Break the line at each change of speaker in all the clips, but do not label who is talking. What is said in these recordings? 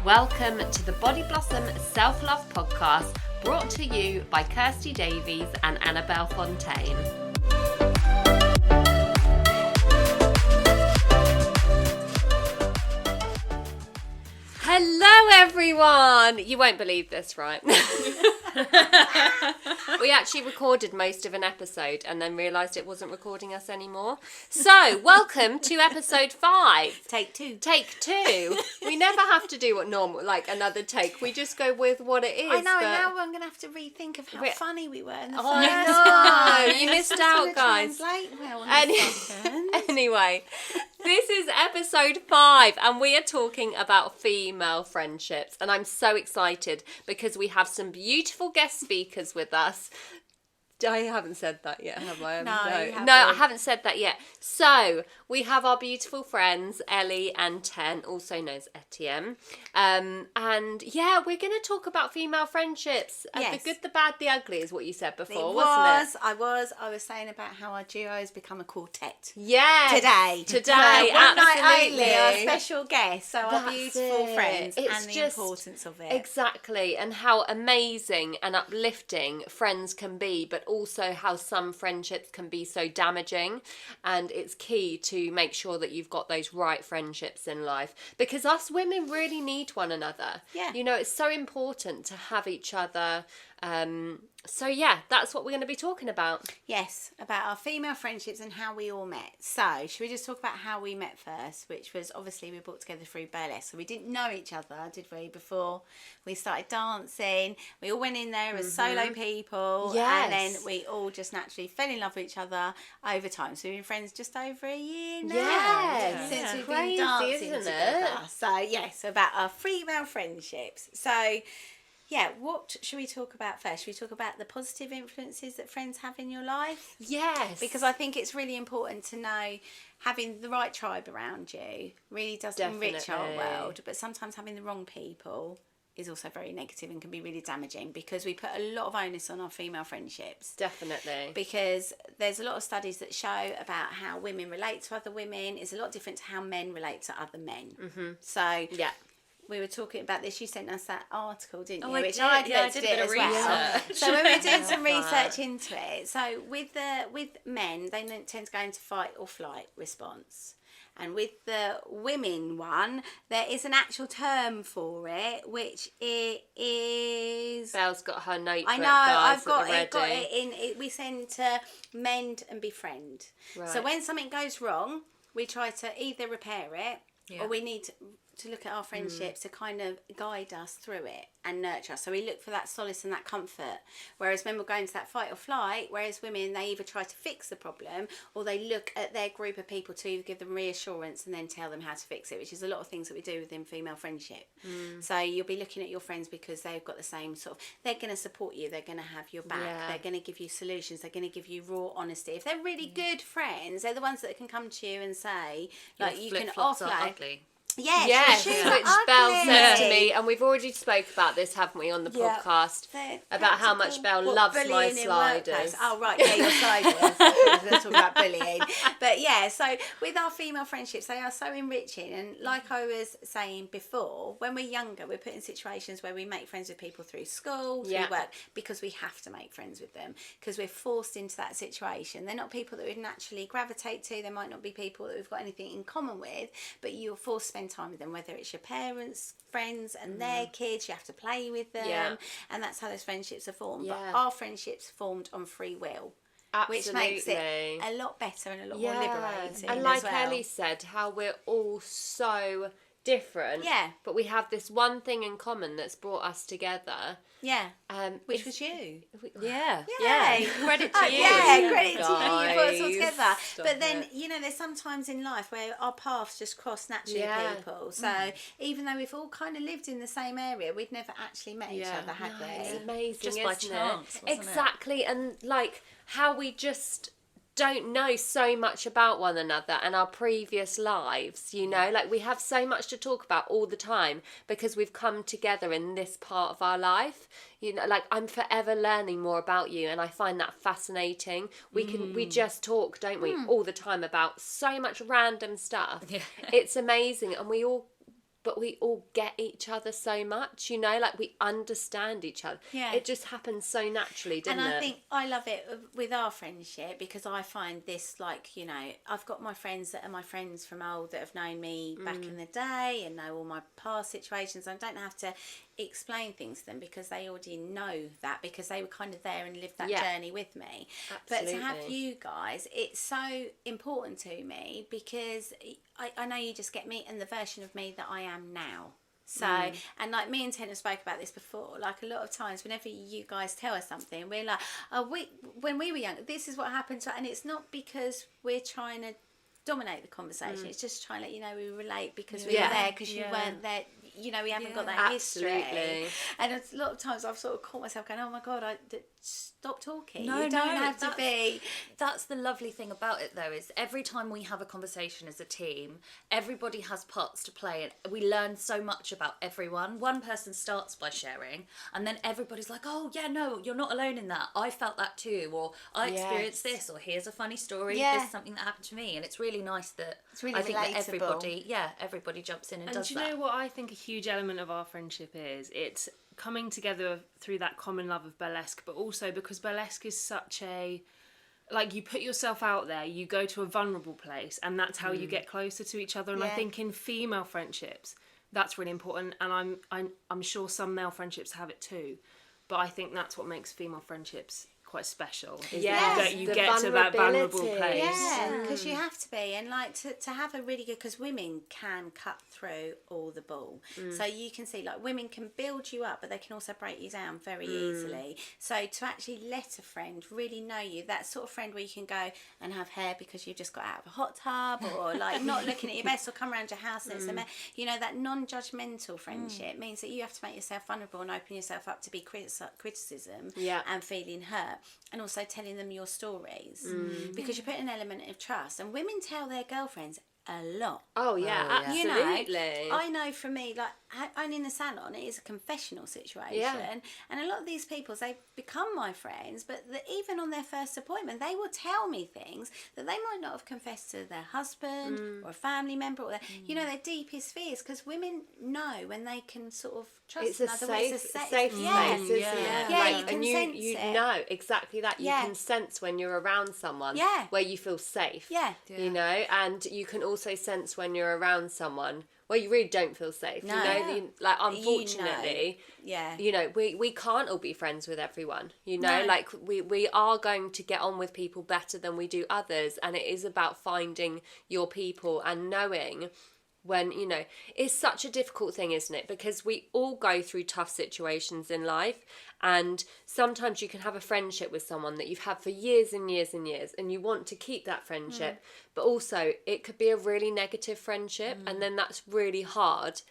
Welcome to the Body Blossom Self-Love Podcast, brought to you by Kirsty Davies and Annabelle Fontaine. Hello everyone! You won't believe this, right? We actually recorded most of an episode and then realised it wasn't recording us anymore. So, welcome to episode 5.
Take 2.
Take 2. We never have to do what normal, like another take. We just go with what it is.
I know,
but...
now I'm going to have to rethink of how funny we were in the first
I know,
one.
you missed out, guys.
Well,
Anyway, this is episode 5 and we are talking about female friendships, and I'm so excited because we have some beautiful guest speakers with us. I haven't said that yet, have I?
No,
I haven't said that yet. So, we have our beautiful friends, Elly and Ten, also known as Etienne. And yeah, we're going to talk about female friendships.
Yes.
The good, the bad, the ugly is what you said before, wasn't it?
I was saying about how our duo has become a quartet.
Yeah.
Today. One night
absolutely.
only, our special guest. So our
That's
beautiful
it.
friends
It's
and the
just-
importance of it.
Exactly, and how amazing and uplifting friends can be, but also how some friendships can be so damaging. And it's key to make sure that you've got those right friendships in life, because us women really need one another.
Yeah.
You know, it's so important to have each other. So yeah, that's what we're going to be talking about.
Yes, about our female friendships and how we all met. So, should we just talk about how we met first, which was obviously we brought together through burlesque. So we didn't know each other, did we, before we started dancing? We all went in there as solo people.
Yes.
And then we all just naturally fell in love with each other over time. So we've been friends just over a year now.
Yes.
Since we've
Crazy,
been dancing
isn't
together.
it?
So, yes, about our female friendships. So... yeah, what should we talk about first? Should we talk about the positive influences that friends have in your life?
Yes.
Because I think it's really important to know having the right tribe around you really does enrich our
Definitely.
world. But sometimes having the wrong people is also very negative and can be really damaging, because we put a lot of onus on our female friendships.
Definitely.
Because there's a lot of studies that show about how women relate to other women is a lot different to how men relate to other men. Mm-hmm. So...
yeah.
we were talking about this. You sent us that article, didn't you?
I
Which
did.
I'd
Yeah, I
looked
did
at
a
it
bit
as
of
well.
research.
So when we were doing some
Love that.
research into it, so with men, they tend to go into fight or flight response. And with the women one, there is an actual term for it, which it is...
Belle's got her notebook.
I know,
guys,
I've got
at the ready.
it in it. We send to mend and befriend.
Right.
So when something goes wrong, we try to either repair it or we need to look at our friendships to kind of guide us through it and nurture us. So we look for that solace and that comfort. Whereas men will go into that fight or flight, whereas women, they either try to fix the problem or they look at their group of people to give them reassurance and then tell them how to fix it, which is a lot of things that we do within female friendship. So you'll be looking at your friends because they've got the same sort of, they're going to support you, they're going to have your back,
Yeah.
they're going to give you solutions, they're going to give you raw honesty. If they're really good friends, they're the ones that can come to you and say, like, you can
Flip-flops are
offload.
ugly.
Yes,
Yes,
your shoes
which
are
Belle
ugly.
said to me, and we've already spoke about this, haven't we, on the
Yeah.
podcast,
They're
about how much Belle loves my
bullying in
sliders.
workplace. Oh, right, yeah, your sliders. I was talking about bullying. But yeah, so with our female friendships, they are so enriching. And like I was saying before, when we're younger, we're put in situations where we make friends with people through school, through
Yeah.
work, because we have to make friends with them, because we're forced into that situation. They're not people that we'd naturally gravitate to. They might not be people that we've got anything in common with, but you're forced to spend time with them, whether it's your parents, friends and their kids. You have to play with them.
Yeah.
And that's how those friendships are formed.
Yeah.
But our friendships formed on free will, which makes it a lot better and a lot more liberating.
And like
as well.
Elly said, how we're all so different,
Yeah.
but we have this one thing in common that's brought us together.
Yeah. Which
It's-
was you.
Yeah.
Yay.
Credit to you.
Yeah, credit to you. You brought us all
Guys,
together.
stop
But then,
it.
you know, there's sometimes in life where our paths just cross naturally
Yeah.
with people. So even though we've all kind of lived in the same area, we'd never actually met each other, had
No,
we?
it's amazing,
Just by
isn't
chance,
it?
wasn't it?
Exactly, and like how we just don't know so much about one another and our previous lives, you know, like we have so much to talk about all the time because we've come together in this part of our life, you know, like I'm forever learning more about you and I find that fascinating. We just talk, don't we, all the time about so much random stuff.
Yeah.
It's amazing, and we all but we all get each other so much, you know, like we understand each other.
Yeah.
It just happens so naturally, didn't it?
And I think I love it with our friendship, because I find this, like, you know, I've got my friends that are my friends from old that have known me back in the day and know all my past situations. I don't have to explain things to them because they already know that, because they were kind of there and lived that journey with me.
Absolutely.
But to have you guys, it's so important to me, because I know you just get me and the version of me that I am now. So, and like me and Ted have spoke about this before, like a lot of times whenever you guys tell us something, we're like, when we were young, this is what happened to, and it's not because we're trying to dominate the conversation, it's just trying to let you know we relate, because we were there, because you weren't there, you know, we haven't got that history. And a lot of times I've sort of caught myself going, oh my God, stop talking. You don't have to be.
That's the lovely thing about it, though, is every time we have a conversation as a team, everybody has parts to play, and we learn so much about everyone. One person starts by sharing, and then everybody's like, oh yeah, no, you're not alone in that, I felt that too, or I experienced this, or here's a funny story, this is something that happened to me. And it's really nice that
really
I think that
relatable.
everybody jumps in and
And
does
do you know what I think a huge element of our friendship is? It's coming together through that common love of burlesque, but also because burlesque is such a, like, you put yourself out there, you go to a vulnerable place, and that's how you get closer to each other. And I think in female friendships, that's really important. And I'm sure some male friendships have it too, but I think that's what makes female friendships quite special. That you get to that vulnerable place.
Yeah, because you have to be, and like to have a really good, because women can cut through all the bull. So you can see, like, women can build you up, but they can also break you down very easily. So to actually let a friend really know you, that sort of friend where you can go and have hair because you've just got out of a hot tub, or like not looking at your best, or come around your house and it's you know, that non-judgmental friendship means that you have to make yourself vulnerable and open yourself up to be criticism and feeling hurt. And also telling them your stories, because you put an element of trust, and women tell their girlfriends a lot.
Oh yeah, absolutely.
You know, I know for me, like, only in the salon, it is a confessional situation, and a lot of these people, they become my friends, but even on their first appointment, they will tell me things that they might not have confessed to their husband or a family member, or you know, their deepest fears, because women know when they can sort of trust
it's a
another.
safe
It's a
space, isn't it?
Yeah,
Like,
you can
and
sense
you
it.
know exactly that. You can sense when you're around someone where you feel safe. You know, and you can also sense when you're around someone where you really don't feel safe.
No.
You know, like, unfortunately,
you know.
we can't all be friends with everyone. You know, like we are going to get on with people better than we do others, and it is about finding your people and knowing when, you know, it's such a difficult thing, isn't it? Because we all go through tough situations in life, and sometimes you can have a friendship with someone that you've had for years and years and years, and you want to keep that friendship, but also it could be a really negative friendship, and then that's really hard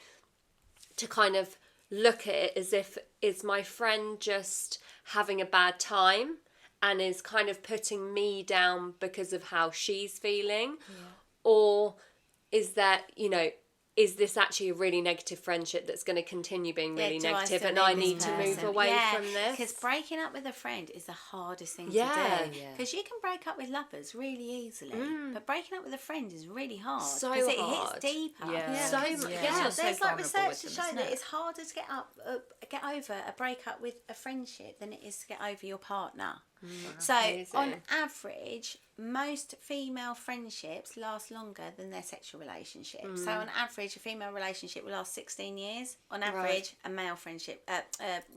to kind of look at it as if, is my friend just having a bad time and is kind of putting me down because of how she's feeling, or is that, you know, is this actually a really negative friendship that's going to continue being really negative, and I need to move away from this?
Because breaking up with a friend is the hardest thing to do. Because you can break up with lovers really easily, but breaking up with a friend is really hard.
So
because it
hard.
hits deeper.
So much.
There's like research to show that it's harder to get over a breakup with a friendship than it is to get over your partner. So on average, most female friendships last longer than their sexual relationships. So on average, a female relationship will last 16 years. On average, a male friendship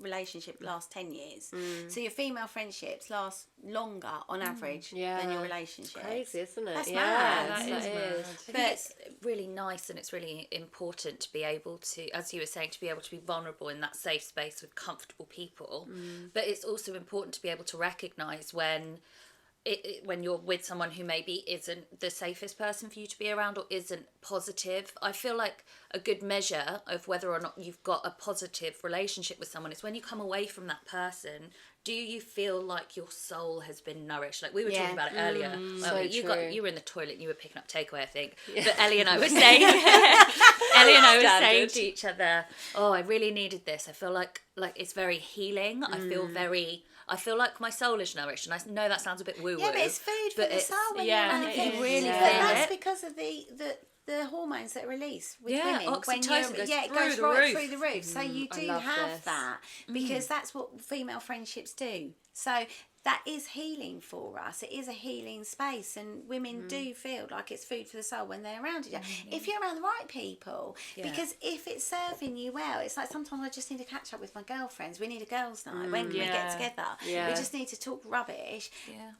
relationship lasts 10 years. So your female friendships last longer on average than your relationships.
Crazy, isn't it?
That's mad.
That is.
But it's really nice, and it's really important to be able to, as you were saying, to be able to be vulnerable in that safe space with comfortable people. But it's also important to be able to recognise when you're with someone who maybe isn't the safest person for you to be around, or isn't positive. I feel like a good measure of whether or not you've got a positive relationship with someone is when you come away from that person, do you feel like your soul has been nourished? Like we were talking about it earlier. You were in the toilet and you were picking up takeaway, I think. But Ellie and I were saying saying to each other, oh, I really needed this. I feel like it's very healing. I feel like my soul is nourished, and I know that sounds a bit woo-woo.
Yeah, but it's food for the soul.
and if you really feel
that's
it.
because of the the hormones that are released with
Yeah,
women
oxytocin goes
it
through
goes
the
right
roof.
through the roof. So you
I
do
love
have
this.
that because that's what female friendships do. So that is healing for us. It is a healing space, and women do feel like it's food for the soul when they're around each other. If you're around the right people, because if it's serving you well, it's like sometimes I just need to catch up with my girlfriends. We need a girls' night. When can we get together?
Yeah.
We just need to talk rubbish,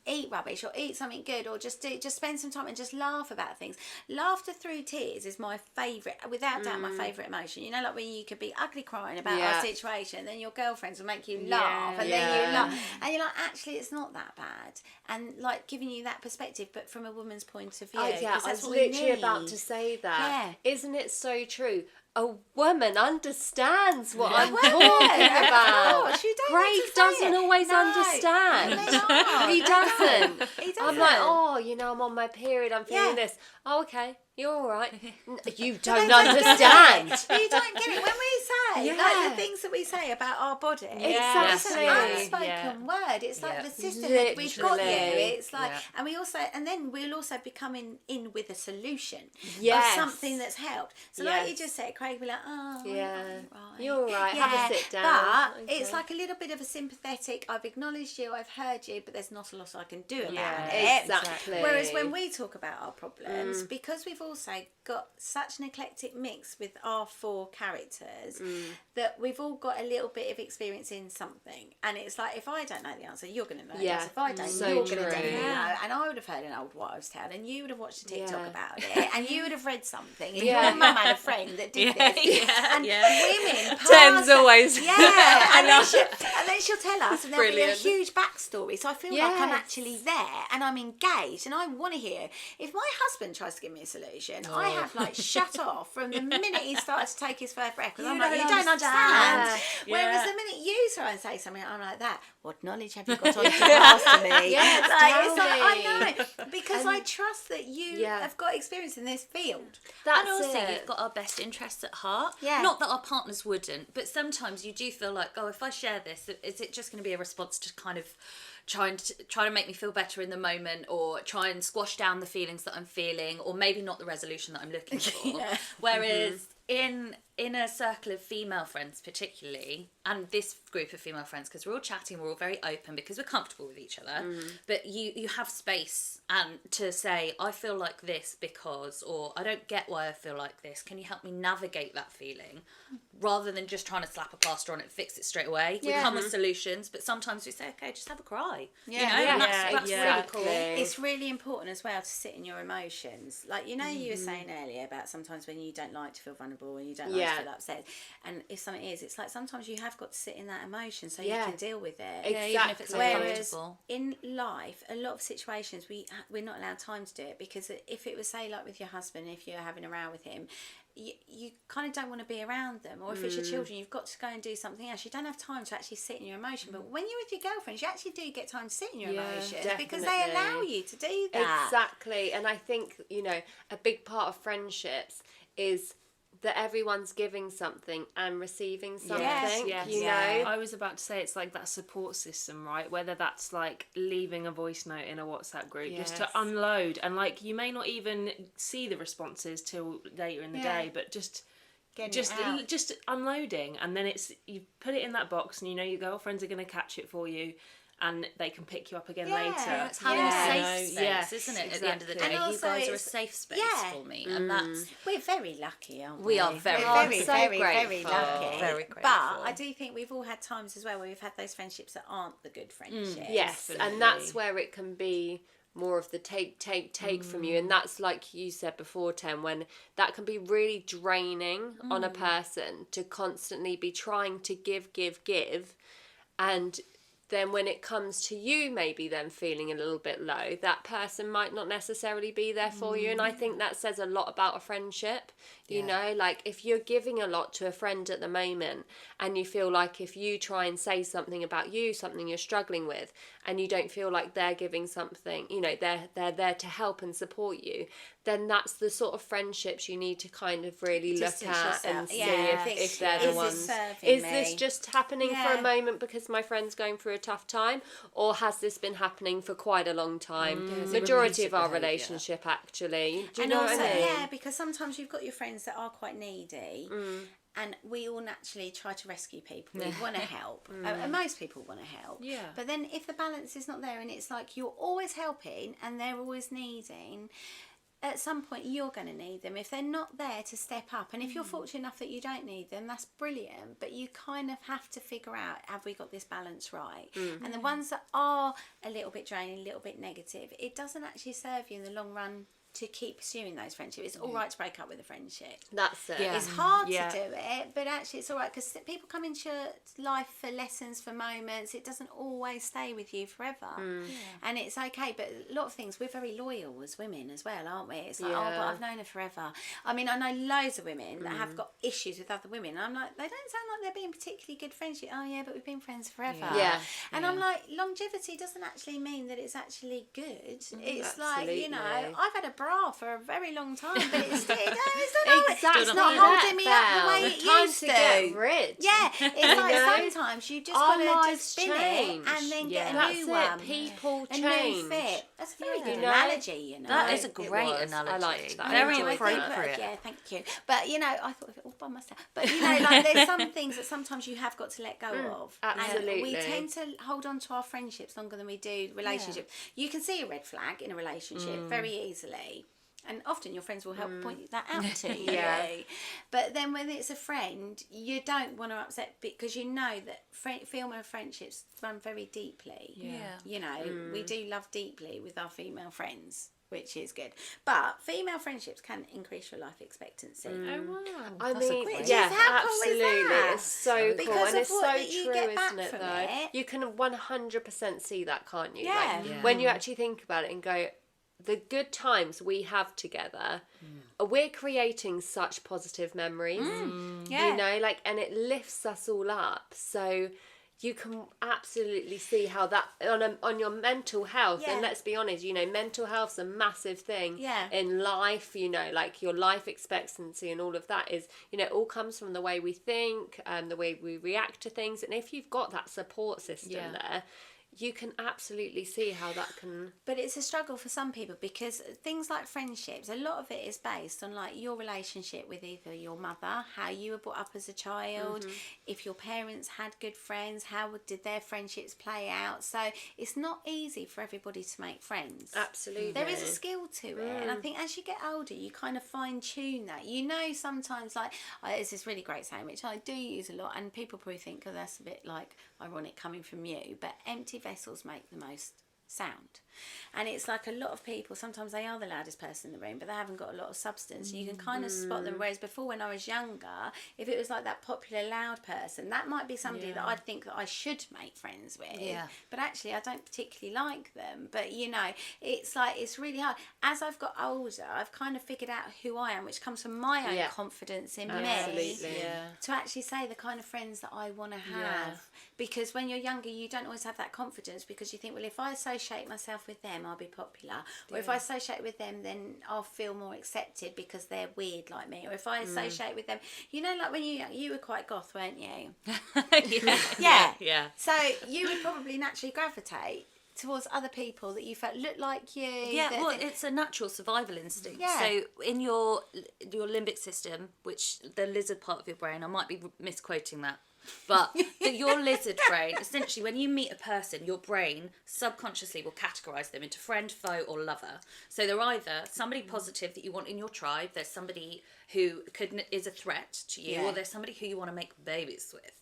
eat rubbish, or eat something good, or just spend some time and just laugh about things. Laughter through tears is my favourite, without doubt, my favourite emotion. You know, like when you could be ugly crying about our situation, then your girlfriends will make you laugh, and then you laugh, and you're like, actually, it's not that bad, and like giving you that perspective, but from a woman's point of view.
Oh yeah, I
that's
was
what we
literally
need.
about to say that.
Yeah.
Isn't it so true? A woman understands what I'm
Well,
talking
of
about.
course, you don't
Craig
need to say
doesn't
it.
always
No,
understand.
they are.
He
They
doesn't.
don't. He
I'm like,
doesn't.
oh, you know, I'm on my period. I'm feeling this. Oh, okay. You're all right. You don't
They don't
understand.
get it. You don't get it. When we say, like the things that we say about our body, it's
Exactly.
an unspoken word. It's like the sisterhood. We've got you.
Literally.
It's like, and we also, and then we'll also be coming in with a solution
Yes.
of something that's helped. So like you just said, Craig will be like, oh,
Yeah.
right.
You're all right. Have a sit down.
But
Okay.
it's like a little bit of a sympathetic, I've acknowledged you, I've heard you, but there's not a lot I can do about it.
Exactly.
Whereas when we talk about our problems, because we've also got such an eclectic mix with our 4 characters, that we've all got a little bit of experience in something. And it's like, if I don't know the answer, you're going to know the answer. If I don't,
so
you're going to
true.
definitely know. And I would have heard an old wives' tale, and you would have watched a TikTok about it, and you would have read something, and your mum had a friend that did this. And women pass
Ten's always.
and then she'll tell us, and there'll
Brilliant.
be a huge backstory. So I feel like I'm actually there, and I'm engaged, and I want to hear. If my husband tries to give me a solution, I have like shut off from the minute he started to take his first breath, because I'm like, you don't understand. Whereas the minute you try and say something, I'm like that. What knowledge have you got on to pass to me?
Yes,
it's like,
totally.
I know, because I trust that you have got experience in this field.
That's
And also,
it.
you've got our best interests at heart.
Yeah.
Not that our partners wouldn't, but sometimes you do feel like, oh, if I share this, is it just going to be a response to kind of try to make me feel better in the moment, or try and squash down the feelings that I'm feeling, or maybe not the resolution that I'm looking for. Whereas in a circle of female friends particularly, and this group of female friends, because we're all chatting, we're all very open because we're comfortable with each other, but you have space and to say, I feel like this because, or I don't get why I feel like this, can you help me navigate that feeling, rather than just trying to slap a plaster on it and fix it straight away. We come with solutions, but sometimes we say, okay, just have a cry. And that's really cool.
It's really important as well to sit in your emotions. Like, you know, you were saying earlier about sometimes when you don't like to feel vulnerable and you don't like to feel upset. And if something is, it's like sometimes you have got to sit in that emotion so you can deal with it.
Exactly.
Even if it's
Whereas
uncomfortable.
in life, a lot of situations we're not allowed time to do it, because if it was, say, like with your husband, if you're having a row with him, you kind of don't want to be around them, or if it's your children, you've got to go and do something else. You don't have time to actually sit in your emotion. But when you're with your girlfriends, you actually do get time to sit in your emotions, because they allow you to do that.
Exactly. And I think, you know, a big part of friendships is that everyone's giving something and receiving something.
Yes.
You know,
I was about to say, it's like that support system, right? Whether that's like leaving a voice note in a WhatsApp group just to unload, and like you may not even see the responses till later in the day, but just unloading, and then it's, you put it in that box, and you know your girlfriends are going to catch it for you, and they can pick you up again later.
It's having a safe space, isn't it? At the end of the day,
And
you guys
also
are a safe space for me, and
we're very lucky, aren't we?
We are very,
very,
so
very,
grateful.
very lucky.
Very grateful.
But I do think we've all had times as well where we've had those friendships that aren't the good friendships.
yes, and that's where it can be more of the take from you, and that's like you said before, Tem, when that can be really draining on a person to constantly be trying to give, and then when it comes to you maybe then feeling a little bit low, that person might not necessarily be there for you. And I think that says a lot about a friendship, you know, like if you're giving a lot to a friend at the moment and you feel like if you try and say something about you, something you're struggling with, and you don't feel like they're giving something, you know, they're there to help and support you, then that's the sort of friendships you need to kind of really
Distance
look at
yourself.
and see
Yeah.
if they're the
Is this
ones.
serving
Is
me?
this just happening for a moment because my friend's going through a a tough time, or has this been happening for quite a long time?
There's a
Majority
repeated
of our
behaviour.
relationship, actually. Do you
And
know
also,
what I mean?
yeah, because sometimes you've got your friends that are quite needy, and we all naturally try to rescue people. We want to help, and most people want to help.
Yeah.
But then if the balance is not there, and it's like you're always helping and they're always needing, at some point you're going to need them if they're not there to step up. And if you're fortunate enough that you don't need them, that's brilliant, but you kind of have to figure out, have we got this balance right? And the ones that are a little bit draining, a little bit negative, it doesn't actually serve you in the long run to keep pursuing those friendships. It's all right to break up with a friendship.
That's it.
Yeah.
It's hard
Yeah.
to do it, but actually it's all right, because people come into your life for lessons, for moments. It doesn't always stay with you forever. And it's okay, but a lot of things, we're very loyal as women as well, aren't we? It's like, oh, but
Yeah.
I've known her forever. I mean, I know loads of women that have got issues with other women, and I'm like, they don't sound like they're being particularly good friends. Oh yeah, but we've been friends forever.
Yeah.
And I'm like, longevity doesn't actually mean that it's actually good. It's like, you know,
Absolutely.
I've had a bra for a very long time, but it's still, it's
Exactly.
it's not holding me up the way
The
it
time
used
to
to.
get rid.
Yeah, it's like
know?
sometimes you just
Our
got to
lives
just spin
change.
it and then
Yeah.
get a
That's
new
it.
one.
People
A
change.
new fit. That's a very good
You know?
analogy, you know.
That is a
It
great
was.
analogy.
I liked that.
Very
I enjoyed that.
appropriate.
Yeah, thank you. But you know, I thought of it all by myself. But you know, like there's some things that sometimes you have got to let go of.
absolutely.
And we tend to hold on to our friendships longer than we do relationships. You can see a red flag in a relationship very easily. And often your friends will help point that out to you.
Yeah.
But then when it's a friend, you don't want to upset, because you know that female friendships run very deeply.
Yeah.
You know, we do love deeply with our female friends, which is good. But female friendships can increase your life expectancy.
Oh wow.
I
That's a
mean,
great-
yeah,
How cool is
absolutely.
that?
It's so cool,
Because
and
of
it's
what
so
that you
true,
get back
isn't it?
from
Though
it.
you can 100% see that, can't you?
Yeah.
Like,
Yeah.
when you actually think about it and go, the good times we have together, we're creating such positive memories.
Yeah.
You know, like, and it lifts us all up. So you can absolutely see how that on your mental health.
Yeah.
And let's be honest, you know, mental health's a massive thing
Yeah.
in life. You know, like your life expectancy and all of that is, you know, it all comes from the way we think and the way we react to things. And if you've got that support system
Yeah.
there, you can absolutely see how that can.
But it's a struggle for some people, because things like friendships, a lot of it is based on like your relationship with either your mother, how you were brought up as a child, if your parents had good friends, how did their friendships play out. So it's not easy for everybody to make friends.
Absolutely.
There is a skill to it, and I think as you get older, you kind of fine tune that. You know, sometimes like there's this really great saying which I do use a lot, and people probably think, oh, that's a bit like ironic coming from you, but empty vessels make the most sound. And it's like a lot of people, sometimes they are the loudest person in the room, but they haven't got a lot of substance. You can kind of spot them. Whereas before, when I was younger, if it was like that popular loud person, that might be somebody that I'd think that I should make friends with.
Yeah.
But actually, I don't particularly like them. But you know, it's like, it's really hard. As I've got older, I've kind of figured out who I am, which comes from my own
Yeah.
confidence in
Absolutely.
me.
Yeah.
To actually say the kind of friends that I want to have.
Yeah.
Because when you're younger, you don't always have that confidence, because you think, well, if I associate myself with them, I'll be popular. Or if I associate with them, then I'll feel more accepted because they're weird like me. Or if I associate with them, you know, like when you were quite goth, weren't you? Yeah.
Yeah.
So you would probably naturally gravitate towards other people that you felt looked like you.
Yeah,
that-
well, it's a natural survival instinct.
Yeah.
So in your limbic system, which the lizard part of your brain, I might be misquoting that, but your lizard brain, essentially, when you meet a person, your brain subconsciously will categorise them into friend, foe, or lover. So they're either somebody positive that you want in your tribe, there's somebody who is a threat to you,
Yeah.
or there's somebody who you want to make babies with.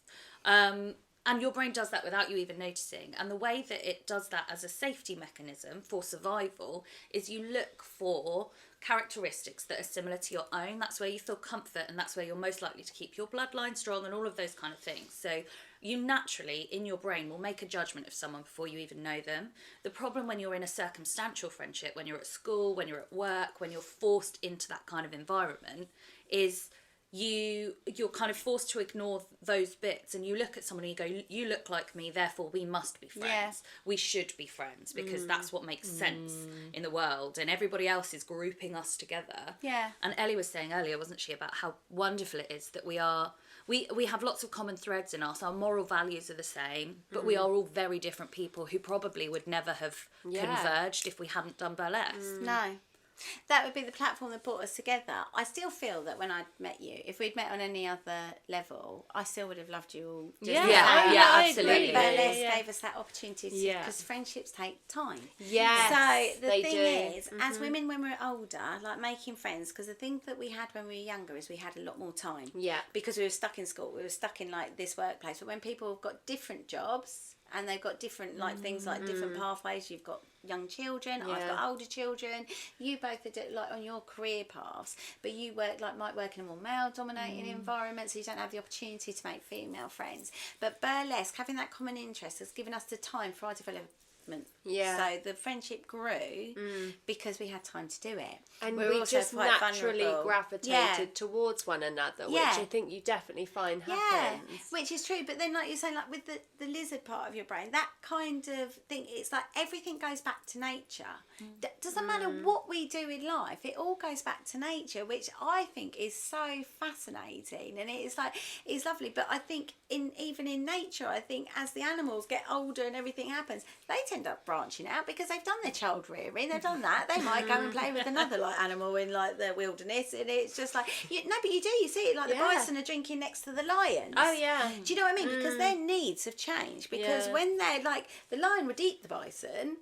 And your brain does that without you even noticing. And the way that it does that as a safety mechanism for survival is you look for characteristics that are similar to your own. That's where you feel comfort, and that's where you're most likely to keep your bloodline strong and all of those kind of things. So you naturally, in your brain, will make a judgment of someone before you even know them. The problem when you're in a circumstantial friendship, when you're at school, when you're at work, when you're forced into that kind of environment, is you're kind of forced to ignore those bits, and you look at someone and you go, you look like me, therefore we must be friends.
Yeah.
We should be friends because that's what makes sense in the world, and everybody else is grouping us together.
Yeah.
And Ellie was saying earlier, wasn't she, about how wonderful it is that we are we have lots of common threads in us. Our moral values are the same, but we are all very different people who probably would never have converged if we hadn't done burlesque.
No. That would be the platform that brought us together. I still feel that when I'd met you, if we'd met on any other level, I still would have loved you all.
Absolutely.
Burlesque gave us that opportunity because friendships take time.
Yes,
So the
they
thing
do.
is, as women when we're older, like making friends, because the thing that we had when we were younger is we had a lot more time.
Yeah.
Because we were stuck in school, we were stuck in like this workplace. But when people have got different jobs and they've got different like things like different pathways, you've got young children, I've got older children, you both are like on your career paths, but you might work in a more male dominating environment, so you don't have the opportunity to make female friends. But burlesque, having that common interest, has given us the time for our development. So the friendship grew because we had time to do it.
And
We're
we
also
just
quite
naturally
vulnerable.
gravitated towards one another, which I think you definitely find happens.
Which is true. But then, like you're saying, like with the lizard part of your brain, that kind of thing, it's like everything goes back to nature. Doesn't matter what we do in life, it all goes back to nature, which I think is so fascinating. And it's lovely. But I think even in nature, I think as the animals get older and everything happens, they end up branching out because they've done their child rearing, they've done that, they might go and play with another like animal in like the wilderness, and it's just like but you see it, like the bison are drinking next to the lions.
Oh yeah.
Do you know what I mean? Because their needs have changed, because when they're like, the lion would eat the bison,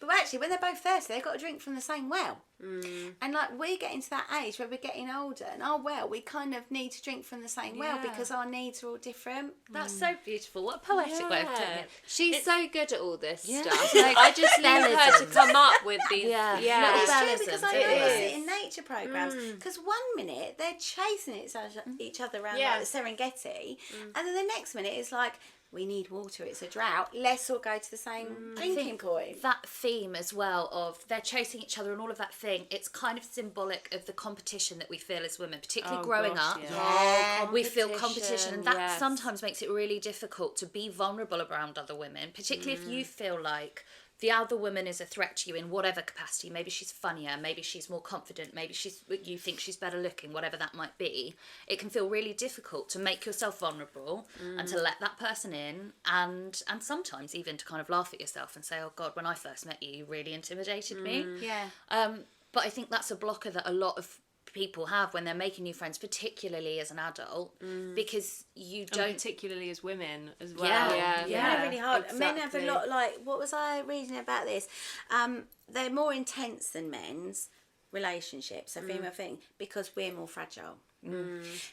but actually when they're both thirsty they've got to drink from the same well. And like we're getting to that age where we're getting older, and our well, we kind of need to drink from the same well because our needs are all different.
That's so beautiful. What a poetic way of putting it.
She's so good at all this stuff. Like, I just leave her to come up with these.
It's true, because I notice it
is.
in nature programs. Because 1 minute they're chasing each other around like the Serengeti, and then the next minute it's like, we need water, it's a drought, let's all go to the same drinking point.
That theme as well of they're chasing each other and all of that thing, it's kind of symbolic of the competition that we feel as women, particularly growing up. We feel competition, and that sometimes makes it really difficult to be vulnerable around other women, particularly if you feel like the other woman is a threat to you in whatever capacity. Maybe she's funnier, maybe she's more confident, maybe you think she's better looking, whatever that might be. It can feel really difficult to make yourself vulnerable and to let that person in, and sometimes even to kind of laugh at yourself and say, oh God, when I first met you, you really intimidated me. But I think that's a blocker that a lot of people have when they're making new friends, particularly as an adult, because you don't,
and particularly as women as well.
Really hard.
Exactly.
Men have a lot, like, what was I reading about this? They're more intense than men's relationships, so female thing, because we're more fragile.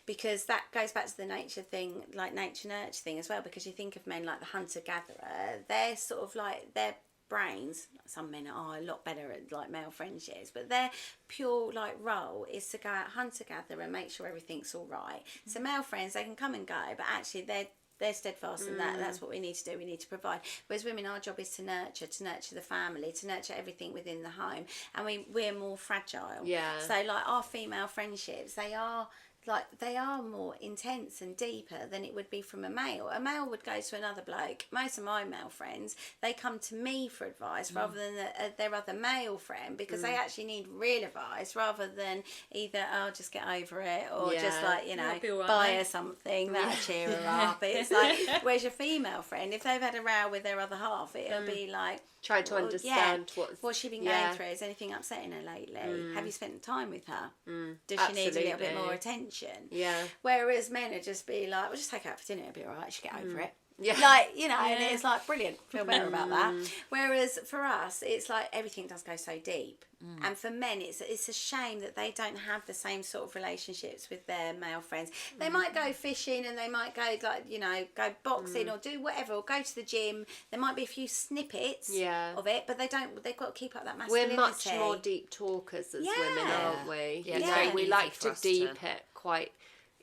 Because that goes back to the nature thing, like nature nurture thing as well, because you think of men like the hunter-gatherer, they're sort of like, their brains, some men are a lot better at like male friendships, but their pure like role is to go out hunter-gatherer and make sure everything's all right. So male friends, they can come and go, but actually they're steadfast in that's what we need to do. We need to provide. Whereas women, our job is to nurture the family, to nurture everything within the home, and we're more fragile. So like our female friendships, they are more intense and deeper than it would be from a male. A male would go to another bloke. Most of my male friends, they come to me for advice rather than their other male friend, because they actually need real advice rather than either, just get over it, or just like, buy her something that'll cheer her up. It's like, where's your female friend? If they've had a row with their other half, it'll be like,
try to understand
what's she been going through. Is anything upsetting her lately? Have you spent time with her? Does she need a little bit more attention? Whereas men would just be like, well, just take her out for dinner, it'll be alright, she'll get over it. And it's like, brilliant, feel better about that. Whereas for us, it's like everything does go so deep. And for men, it's a shame that they don't have the same sort of relationships with their male friends. They might go fishing, and they might go go boxing or do whatever, or go to the gym. There might be a few snippets of it, but they've got to keep up that masculinity.
We're much more deep talkers as women, aren't we? We like to deep it quite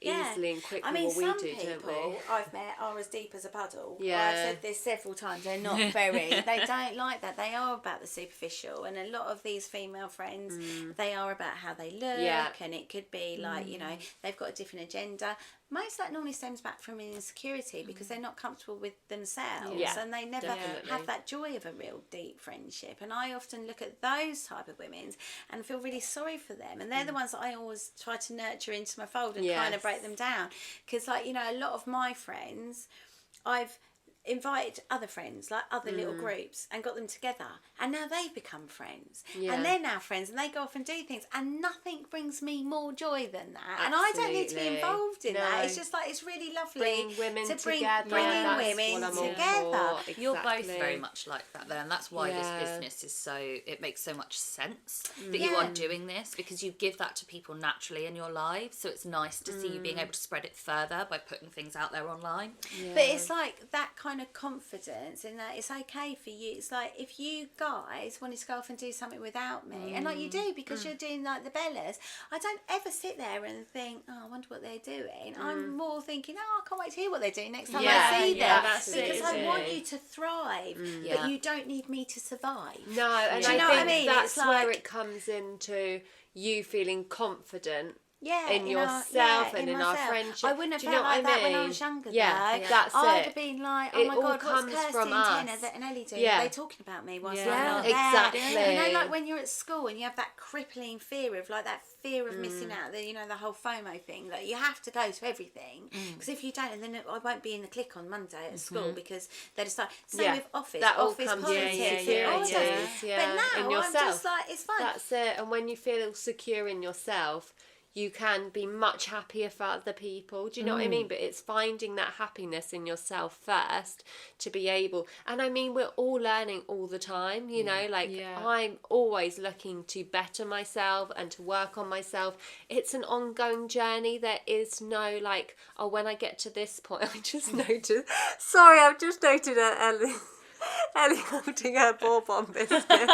easily and quickly.
I mean, some
don't
people
we?
I've met are as deep as a puddle. I've said this several times. They're not very. They don't like that. They are about the superficial, and a lot of these female friends, they are about how they look, and it could be like they've got a different agenda. most that normally stems back from insecurity because they're not comfortable with themselves
Yeah,
and they never
definitely.
have that joy of a real deep friendship. And I often look at those type of women and feel really sorry for them, and they're the ones that I always try to nurture into my fold and kind of
Yes.
break them down, because like, you know, a lot of my friends, I've invited other friends, like other little groups, and got them together, and now they've become friends, and they're now friends, and they go off and do things, and nothing brings me more joy than that. And I don't need to be
Absolutely.
involved in that.
No.
It's just like, it's really lovely
Bring women
to bring
together.
bringing
That's
women
what I'm all
together.
for.
You're both
Exactly.
very much like that there, and that's why
Yeah.
this business is so, it makes so much sense that you are doing this, because you give that to people naturally in your lives. So it's nice to see you being able to spread it further by putting things out there online.
But it's like that kind of confidence in that it's okay for you. It's like if you guys wanted to go off and do something without me, and like you do because you're doing like the Bellas, I don't ever sit there and think, oh, I wonder what they're doing. I'm more thinking, oh, I can't wait to hear what they're doing next time I see them,
that's it,
because I
isn't
want
it?
you to thrive,
Yeah.
but you don't need me to survive.
No, and
Do you
I
know
think
what I mean?
that's
It's
where
like-
it comes into you feeling confident
Yeah,
in yourself and in our
myself.
friendship.
I wouldn't have
Do you
felt
know
like
what I
that when I
mean?
was younger.
Yeah,
though.
that's
I'd
it.
have been like, oh
It
my
all
god, what's
comes
Kirsty
from
and
us.
Tina and Elly doing?
Yeah.
Are they talking about me whilst
Yeah.
I'm not
Exactly.
there? You know, like when you're at school and you have that crippling fear of like that fear of missing out, the, you know, the whole FOMO thing. Like you have to go to everything, because if you don't, and then I won't be in the clique on Monday at school because they just like same
Yeah.
with office.
That all
office
comes
politics,
in
it all does.
insecurities, yeah,
But now
in
I'm
yourself.
just like, it's fine.
That's it. And when you feel secure in yourself, you can be much happier for other people. Do you know what I mean? But it's finding that happiness in yourself first to be able. And I mean, we're all learning all the time, you know, like
Yeah.
I'm always looking to better myself and to work on myself. It's an ongoing journey. There is no like, oh, when I get to this point, I just noticed. Sorry, I've just noted Ellie holding her bourbon biscuit.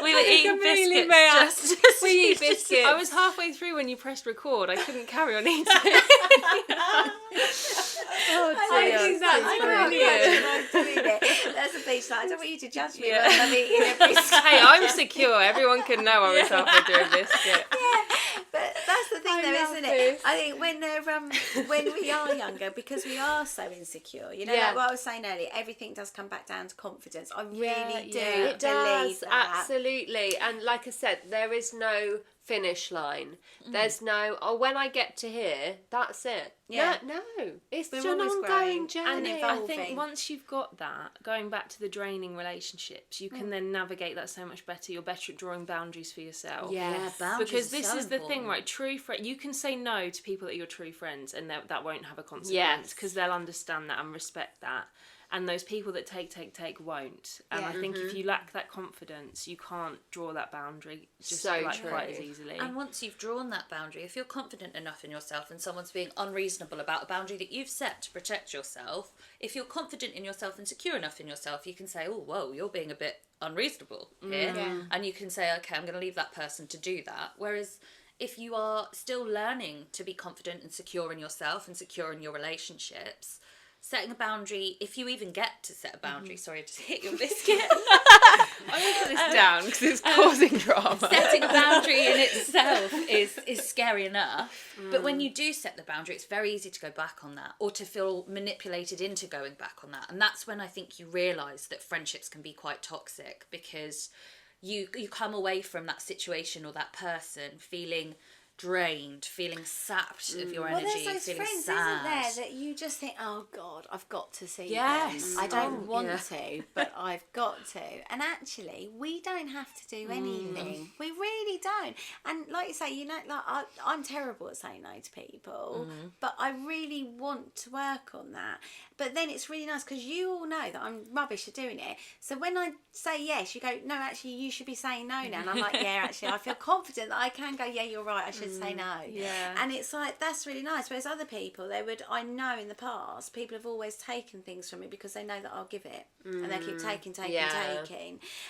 We were eating
Completely
biscuits.
mad.
Just
We eat biscuits.
I was halfway through when you pressed record. I couldn't carry on eating.
I think that's
I
brilliant.
I'm doing it. That's a beach night. I don't want you to judge me
Yeah.
when I'm eating every
Hey, I'm secure. Everyone can know I was halfway through a biscuit.
But that's the thing,
I
though,
love
isn't
this.
it? I think when they're when we are younger, because we are so insecure, you know,
Yeah.
like what I was saying earlier, everything does come back down to confidence. I really do
It
believe
does,
that.
absolutely. And like I said, there is no finish line. There's no, oh, when I get to here, that's it.
Yeah.
No. It's
We're
just an
always
ongoing
growing
journey.
and
I
evolving.
think once you've got that, going back to the draining relationships, you can then navigate that so much better. You're better at drawing boundaries for yourself.
Yes.
boundaries
Because
are
this
so
is the thing,
important.
right? True friend, you can say no to people that are your true friends, and that won't have a consequence
Yes.
because they'll understand that and respect that. And those people that take won't. And I think if you lack that confidence, you can't draw that boundary just
So
like quite as
true.
easily.
And once you've drawn that boundary, if you're confident enough in yourself and someone's being unreasonable about a boundary that you've set to protect yourself, if you're confident in yourself and secure enough in yourself, you can say, oh, whoa, you're being a bit unreasonable here. And you can say, okay, I'm going to leave that person to do that. Whereas if you are still learning to be confident and secure in yourself and secure in your relationships, setting a boundary, if you even get to set a boundary, sorry, I just hit your biscuit.
I'm going to put this down because it's causing drama.
Setting a boundary in itself is scary enough. But when you do set the boundary, it's very easy to go back on that or to feel manipulated into going back on that. And that's when I think you realise that friendships can be quite toxic, because you come away from that situation or that person feeling drained, feeling sapped of your
Well,
energy,
there's those
feeling
friends,
sad.
isn't there, that you just think, oh God, I've got to see
Yes.
them. I don't
Oh,
want
yeah.
to, but I've got to. And actually, we don't have to do anything. We really don't. And like you say, you know, like I'm terrible at saying no to people, but I really want to work on that. But then it's really nice because you all know that I'm rubbish at doing it. So when I say yes, you go, no, actually, you should be saying no now. And I'm like, yeah, actually, I feel confident that I can go, yeah, you're right, I should say no.
Yeah.
And it's like, that's really nice. Whereas other people, I know in the past, people have always taken things from me because they know that I'll give it. And they keep taking.
Yeah.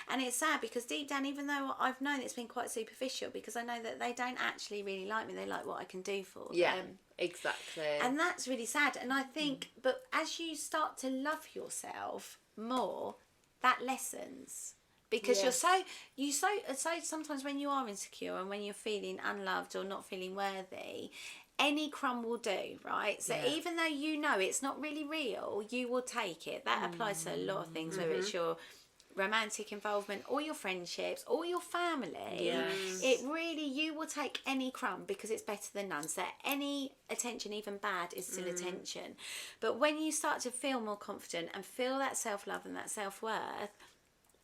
And it's sad because deep down, even though I've known it's been quite superficial, because I know that they don't actually really like me, they like what I can do for
Yeah,
them.
exactly.
And that's really sad. And I think, but as you start to love yourself more, that lessens. Because
Yes.
you're so sometimes when you are insecure and when you're feeling unloved or not feeling worthy, any crumb will do, right? So even though you know it's not really real, you will take it. That applies to a lot of things, whether it's your romantic involvement or your friendships or your family. It really, you will take any crumb because it's better than none. So any attention, even bad, is still attention. But when you start to feel more confident and feel that self-love and that self-worth,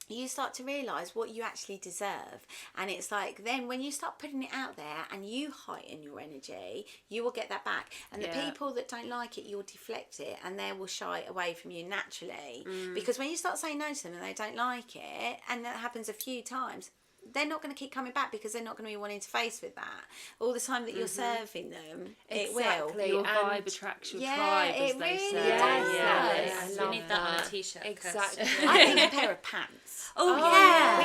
you start to realise what you actually deserve. And it's like, then when you start putting it out there and you heighten your energy, you will get that back. And the people that don't like it, you'll deflect it, and they will shy away from you naturally. Because when you start saying no to them and they don't like it, and that happens a few times, they're not going to keep coming back because they're not going to be wanting to face with that all the time that you're serving them. It will.
Your vibe attracts your tribe, as
it
they
really
say.
does.
Yes. We need that on a t-shirt.
Exactly.
I think a pair of pants.
Oh,
We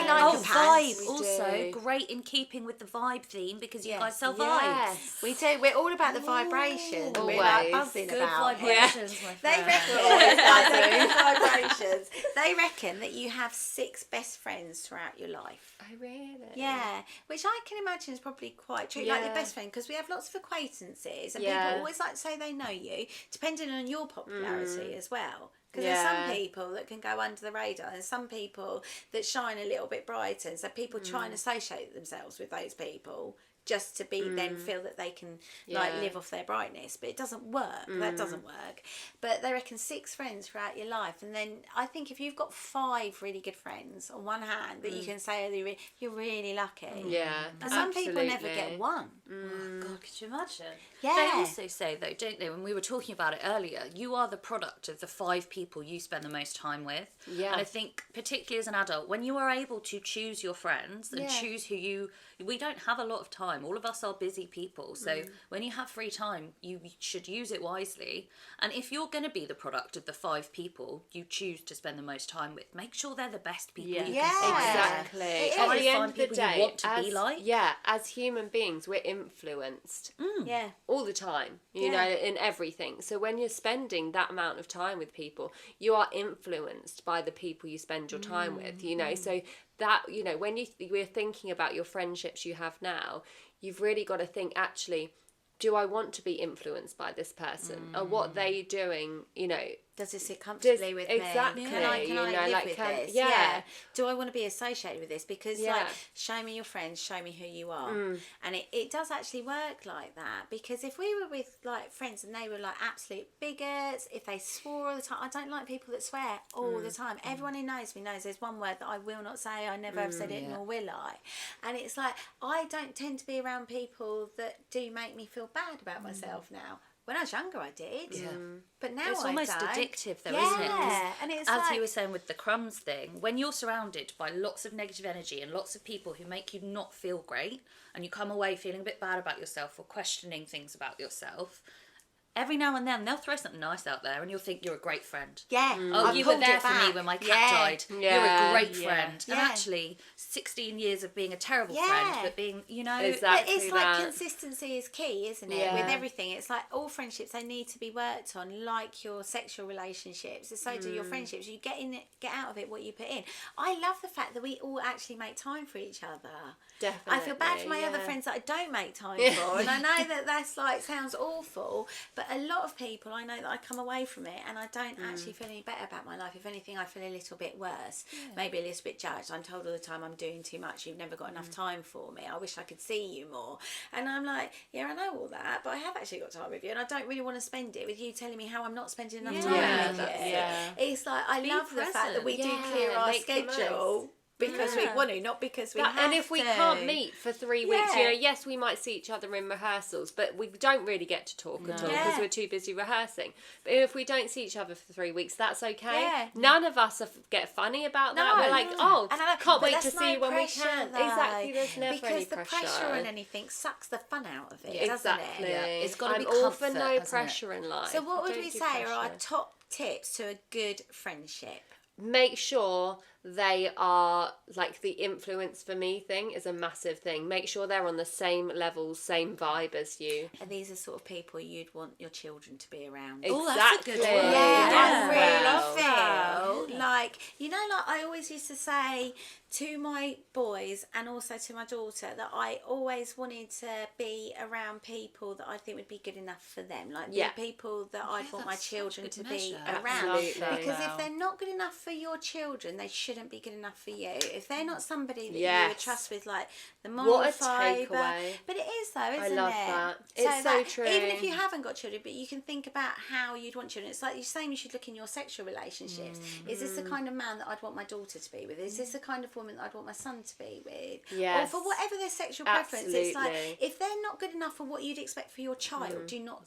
like a pants.
vibe.
We
Also
do.
great in keeping with the vibe theme because you guys sell vibes.
Yes.
We do. We're all about the vibration. We're like
Always.
buzzing
Good
about.
vibrations, my
They
friend.
reckon vibrations. They reckon that you have 6 best friends throughout your life.
Oh, really?
Yeah, which I can imagine is probably quite true. Like your best friend, because we have lots of acquaintances, and people always like to say they know you, depending on your popularity as well. Because there's some people that can go under the radar, and some people that shine a little bit brighter. And so people try and associate themselves with those people just to be then feel that they can like live off their brightness, but it doesn't work. That doesn't work. But they reckon 6 friends throughout your life, and then I think if you've got 5 really good friends on one hand that you can say you're really lucky.
Yeah.
And some people never get one.
Oh, God, could you imagine?
Yeah.
They also say, though, don't they, when we were talking about it earlier, you are the product of the 5 people you spend the most time with.
Yeah.
And I think, particularly as an adult, when you are able to choose your friends and choose who you... We don't have a lot of time. All of us are busy people. So when you have free time, you should use it wisely. And if you're going to be the product of the 5 people you choose to spend the most time with, make sure they're the best people you can find.
Exactly.
It
At
is.
the end
Find
of the
people you
day,
want to be like.
as human beings, we're influenced
Yeah.
all the time, you know, in everything. So when you're spending that amount of time with people, you are influenced by the people you spend your time with, you know. So that, you know, when we're thinking about your friendships you have now, you've really got to think, actually, do I want to be influenced by this person? Or what they doing, you know,
Does this sit comfortably with me?
exactly,
Can I
you know,
live
like,
with this?
yeah.
Do I want to be associated with this? Because like, show me your friends, show me who you are. And it does actually work like that. Because if we were with like friends and they were like absolute bigots, if they swore all the time, I don't like people that swear all the time. Everyone who knows me knows there's one word that I will not say. I never have said it, nor will I. And it's like, I don't tend to be around people that do make me feel bad about myself now. When I was younger, I did. Yeah. But now
It's
I
almost
don't.
addictive, though, isn't it? 'Cause
Yeah, and it's
as
like,
you were saying with the crumbs thing, when you're surrounded by lots of negative energy and lots of people who make you not feel great, and you come away feeling a bit bad about yourself or questioning things about yourself, every now and then they'll throw something nice out there and you'll think you're a great friend.
yeah.
Oh,
I've
you were
pulled
there
it
for me
back.
when my cat
Yeah.
died. You're a
Yeah.
great
Yeah.
friend. And
Yeah.
actually, 16 years of being a terrible
Yeah.
friend, but being, you know...
Exactly.
But it's like
that.
consistency is key, isn't it?
Yeah.
With everything, it's like all friendships, they need to be worked on, like your sexual relationships. So do your friendships. You get out of it what you put in. I love the fact that we all actually make time for each other.
Definitely.
I feel bad for my other friends that I don't make time for, and I know that that's like sounds awful, but a lot of people I know that I come away from it and I don't actually feel any better about my life. If anything, I feel a little bit worse, maybe a little bit judged. I'm told all the time I'm doing too much. You've never got enough time for me. I wish I could see you more. And I'm like, yeah, I know all that, but I have actually got time with you, and I don't really want to spend it with you telling me how I'm not spending enough time
Yeah,
with
that's-
you.
yeah.
It's like I love the fact that we do
Yeah,
clear our
make the
schedule.
most.
Because we want to, not because we have
And if we
to.
can't meet for 3 weeks, you
Yeah.
know, yes, we might see each other in rehearsals, but we don't really get to talk at all because
Yeah.
we're too busy rehearsing. But if we don't see each other for 3 weeks, that's okay.
Yeah.
None of us get funny about that.
No.
We're like, oh,
And I know,
can't
but
wait
that's
to see you
no
when we
pressure,
can.
though,
Exactly, there's never
because
any
the
pressure.
pressure on anything sucks the fun out of it,
Exactly.
doesn't it?
It's gotta
I'm
be
all for
comfort,
no
hasn't it?
pressure in life.
So what would
Don't
we
do
say are our
pressure.
top tips to a good friendship?
Make sure they are like the influence for me thing is a massive thing. Make sure they're on the same level, same vibe as you.
And these are sort of people you'd want your children to be around.
Oh, that's a good
Exactly.
one.
Yeah,
Yeah.
I really feel like, you know, like I always used to say to my boys and also to my daughter that I always wanted to be around people that I think would be good enough for them. Like
Yeah.
the people that I'd want my
that's such
children
good
to
measure.
be around.
Absolutely.
Because
Wow.
if they're not good enough for your children, they shouldn't be good enough for you. If they're not somebody that you
Yes.
would trust with like the moral
What a
fibre.
takeaway.
But it is though, isn't it?
love that. It's so true.
Even if you haven't got children, but you can think about how you'd want children. It's like you're saying you should look in your sexual relationships. Is this the kind of man that I'd want my daughter to be with? Is this the kind of woman that I'd want my son to be with?
Yes.
Or for whatever their sexual preference. It's like,
Absolutely.
if they're not good enough for what you'd expect for your child, do not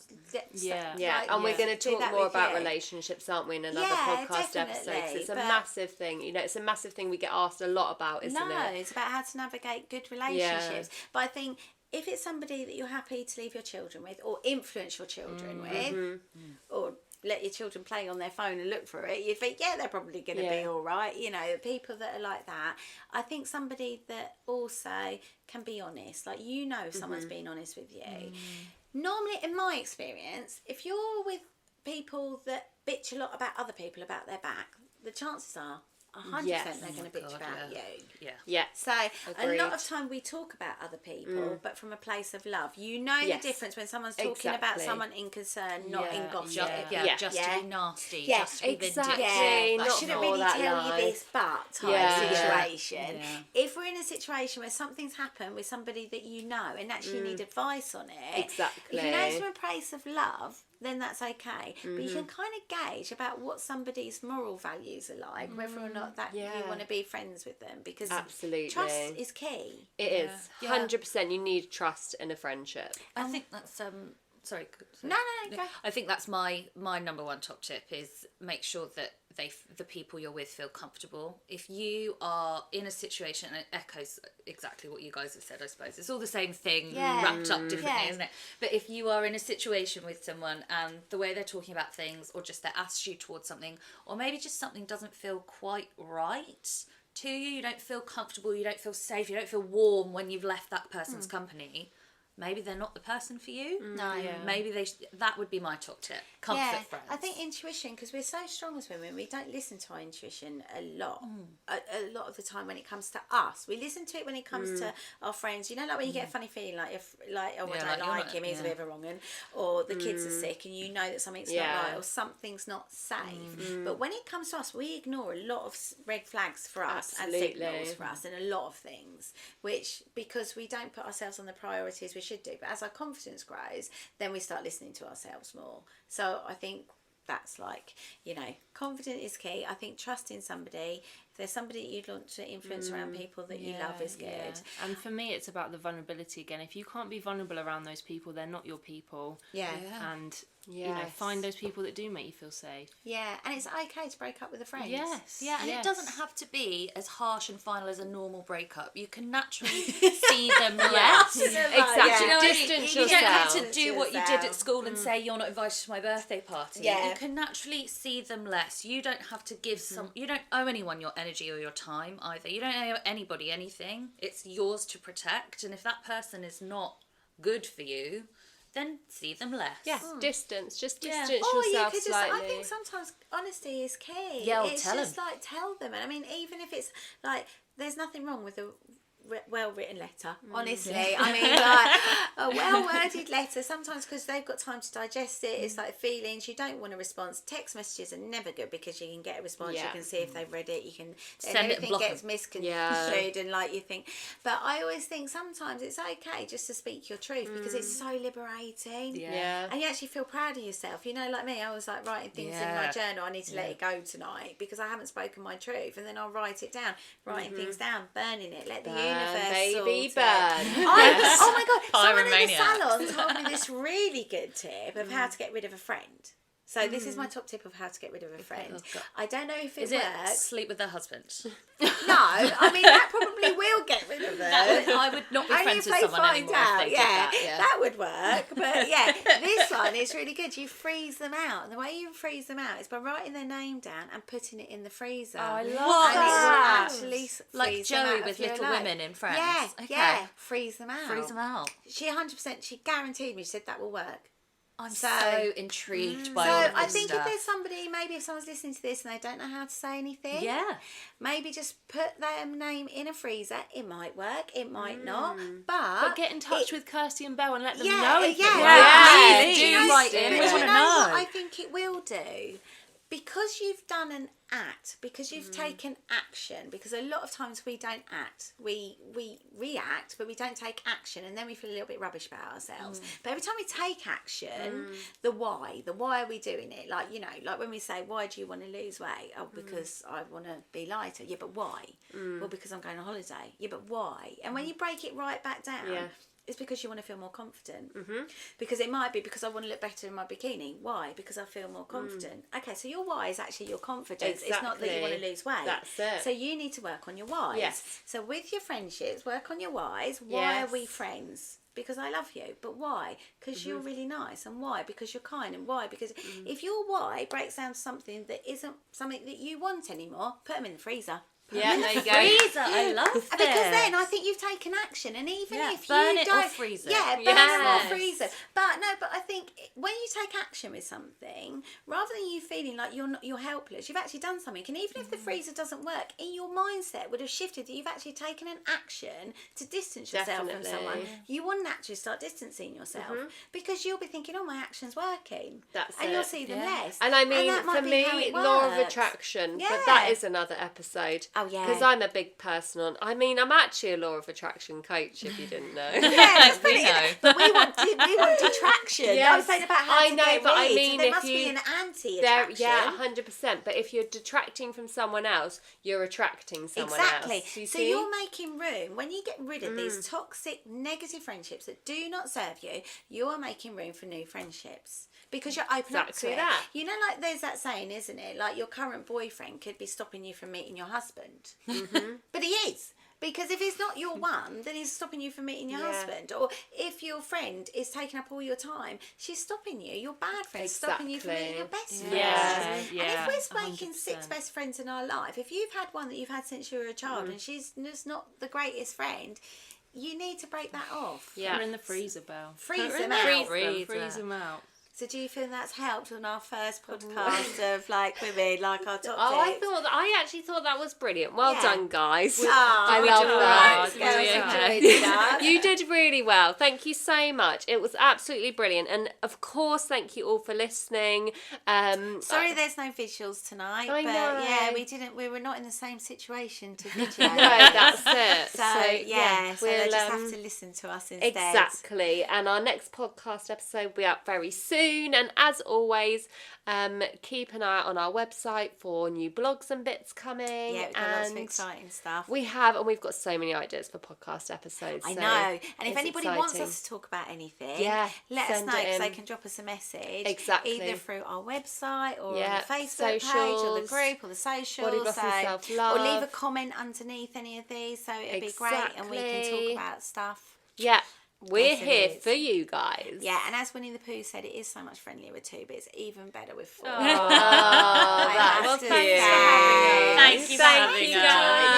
Yeah.
Yeah,
like,
and we're going to
do
talk
that
more
with
about
you.
relationships, aren't we, in another
Yeah,
podcast episode? 'Cause
definitely,
it's a
but-
massive thing. You know, it's a massive thing we get asked a lot about, isn't
No,
it?
it's about how to navigate good relationships. But I think if it's somebody that you're happy to leave your children with or influence your children with or let your children play on their phone and look for it, you'd think, yeah, they're probably going to be
Yeah.
all right. You know, people that are like that. I think somebody that also can be honest, like, you know, if someone's being honest with you. Normally, in my experience, if you're with people that bitch a lot about other people about their back, the chances are 100%
Yes.
they're going to bitch about you.
Yeah.
Yeah.
So a
Agreed.
lot of time we talk about other people, but from a place of love. You know
Yes.
the difference when someone's talking about
Exactly.
someone in concern, not in
Yeah.
gossip.
Yeah.
Just
Yeah.
to be nasty,
Yeah,
just to be
exactly.
vindictive.
Yeah, I
not
shouldn't
for
really
that
tell
life.
you this, but type
Yeah.
situation.
Yeah.
If we're in a situation where something's happened with somebody that you know and actually you need advice on it,
Exactly.
if you know it's from a place of love, then that's okay. But you can kind of gauge about what somebody's moral values are like, whether or not that you
Yeah.
want to be friends with them, because
Absolutely.
trust is key.
It is.
Yeah.
100%. You need trust in a friendship.
I think that's sorry.
No, go.
I think that's my number one top tip is make sure that the people you're with feel comfortable. If you are in a situation, and it echoes exactly what you guys have said, I suppose it's all the same thing
Yeah.
wrapped up differently,
Yeah.
isn't it? But if you are in a situation with someone and the way they're talking about things, or just their attitude towards something, or maybe just something doesn't feel quite right to you, you don't feel comfortable, you don't feel safe, you don't feel warm when you've left that person's company, maybe they're not the person for you.
No.
Maybe that would be my top tip. Comfort friends.
I think intuition, because we're so strong as women, we don't listen to our intuition a lot. A lot of the time when it comes to us, we listen to it when it comes to our friends. You know, like when you get a funny feeling, like if, like, oh,
Yeah,
I
like
don't
you're
like
not-
him, he's a
yeah.
bit of a wrong 'un, or the kids are sick, and you know that something's
Yeah.
not right, or something's not safe. But when it comes to us, we ignore a lot of red flags for us and
Absolutely.
signals for us, and a lot of things, which, because we don't put ourselves on the priorities we should do. But as our confidence grows, then we start listening to ourselves more. So I think that's like, you know, confidence is key. I think trusting somebody, if there's somebody you'd want to influence around people that you love, is good.
Yeah. And for me, it's about the vulnerability again. If you can't be vulnerable around those people, they're not your people.
Yeah.
And you know,
Yes.
find those people that do make you feel safe.
Yeah, and it's okay to break up with a friend.
Yes.
Yeah, and
yes.
it doesn't have to be as harsh and final as a normal breakup. You can naturally see them less.
Exactly.
Do you know what I mean?
Distance
You don't have
yourself.
to do what you did
Yourself.
at school and say you're not invited to my birthday party.
Yeah.
You can naturally see them less. You don't have to give you don't owe anyone your energy or your time either. You don't owe anybody anything. It's yours to protect. And if that person is not good for you, then see them less.
Yes, distance. Just
Yeah.
distance
Or you
yourself
could just,
slightly.
I think sometimes honesty is key.
Yeah, or
it's
tell
just
'em.
like, tell them. And I mean, even if it's like, there's nothing wrong with a well-written letter, honestly. I mean, like, a well-worded letter, sometimes because they've got time to digest it, it's like feelings, you don't want a response. Text messages are never good because you can get a response, you
Yeah.
can see if they've read it, you can,
Send it and
everything
block
gets
'em.
misconstrued,
Yeah.
and like you think, but I always think sometimes it's okay just to speak your truth because it's so liberating.
Yeah.
And you actually feel proud of yourself. You know, like me, I was like writing things in my journal. I need to let it go tonight because I haven't spoken my truth. And then I'll write it down, writing things down, burning it, let the universe
baby,
sort it.
burn.
Oh my God. Someone in the
Pyromaniac.
salon told me this really good tip of how to get rid of a friend. So this is my top tip of how to get rid of a friend.
Oh, God.
I don't know if it
Is it
works.
sleep with their husband?
No, I mean that probably will get rid of them.
I would not be
Only
friends
if
with
they
someone
find
anymore
out.
if they did that.
That would work. But yeah, this one is really good. You freeze them out, and the way you freeze them out is by writing their name down and putting it in the freezer.
Oh, I love
And
that.
it will actually
Like
freeze them
Joey
out
with
of your
Little
life.
Women in Friends.
Yeah,
Okay.
yeah, freeze them out.
Freeze them out.
She 100%. She guaranteed me. She said that will work.
I'm
So-
so intrigued by
So
all of this
I think
stuff.
if there's somebody, maybe if someone's listening to this and they don't know how to say anything,
Yeah.
maybe just put their name in a freezer. It might work, it might not, but
get in touch with Kirsty and Belle and let them know
yeah,
if it
yeah,
works.
Please
Do
do write in.
But
We
you
want to
know what
know.
I think it will do? Because you've done an act, because you've taken action, because a lot of times we don't act, we react, but we don't take action, and then we feel a little bit rubbish about ourselves. But every time we take action, the why are we doing it? Like, you know, like when we say, why do you want to lose weight? Oh, because I want to be lighter. Yeah, but why? Well, because I'm going on holiday. Yeah, but why? And when you break it right back down,
Yeah.
it's because you want to feel more confident. Because it might be because I want to look better in my bikini. Why? Because I feel more confident. Okay, so your why is actually your confidence. It's not that you want to
Exactly.
lose weight.
That's it.
So you need to work on your whys.
Yes.
So with your friendships, work on your whys. Why
Yes.
are we friends? Because I love you. But why? Because you're really nice. And why? Because you're kind. And why? Because if your why breaks down to something that isn't something that you want anymore, put them in the freezer.
Yeah, there you go.
Freezer, I love this.
Because then I think you've taken action, and even
Yeah,
if
burn
you
it or
don't,
freeze it.
yeah, burn
Yes.
it or freeze it. But no, but I think when you take action with something, rather than you feeling like you're helpless, you've actually done something. And even if the freezer doesn't work, in your mindset would have shifted that you've actually taken an action to distance yourself from someone.
Definitely.
You will naturally start distancing yourself because you'll be thinking, "Oh, my action's working,"
That's
and
it.
you'll see them
Yeah.
less.
And I mean,
that might
for
be how
me,
it
law of
works.
attraction, but
Yeah.
that is another episode.
Oh, yeah.
Because I'm a big person on. I mean, I'm actually a law of attraction coach, if you didn't know.
Yeah, but
We know.
But we want detraction. I
Yes,
was saying about how
I
to
know,
get
but I
rid.
mean,
there
if
must be
you-
an
There,
anti-attraction.
yeah, 100%. But if you're detracting from someone else, you're attracting someone
Exactly.
else. You
So
see?
you're making room. When you get rid of these toxic, negative friendships that do not serve you, you are making room for new friendships. Because you're open up to
Exactly
it.
that.
You know, like there's that saying, isn't it? Like your current boyfriend could be stopping you from meeting your husband. But he is. Because if he's not your one, then he's stopping you from meeting your
Yeah.
husband. Or if your friend is taking up all your time, she's stopping you. Your bad friend's stopping you from meeting your best friend.
Yeah,
And
yeah,
if we're making 6
100%.
best friends in our life, if you've had one that you've had since you were a child and she's just not the greatest friend, you need to break that off.
Yeah.
Put her in the freezer, Belle.
Freeze
Put her in
them
the
out.
freezer.
Freezer.
Freeze them out.
So do you feel that's helped on our first podcast of like women, like our top
Oh,
tips?
I actually thought that was brilliant. Well
Yeah.
done, guys.
I
I love that.
Girls enjoyed that.
You did really well. Thank you so much. It was absolutely brilliant. And of course, thank you all for listening.
Sorry, there's no visuals tonight,
I
but
know.
yeah, we were not in the same situation to video.
No, that's it.
So yeah, so they
we'll,
just have to listen to us instead.
Exactly. And our next podcast episode will be out very soon. And as always, keep an eye out on our website for new blogs and bits coming.
Yeah, we've got lots of
And
exciting stuff.
we've got so many ideas for podcast episodes.
I
so
know. And if
it's
anybody wants
exciting.
us to talk about anything,
Yeah,
let us
send
know
it
because they
in.
can drop us a message.
Exactly.
Either through our website or
Yeah,
on the Facebook page or the
socials,
group or the socials.
Body Blossom Self-Love.
Or leave a comment underneath any of these so it'd be great and we can
Exactly.
talk about stuff.
Yeah, we're
Yes, it
here
is.
for you guys.
Yeah, and as Winnie the Pooh said, it is so much friendlier with 2, but it's even better with 4.
Oh,
I
that's
have to
cute.
say.
Thank you for having us.
guys.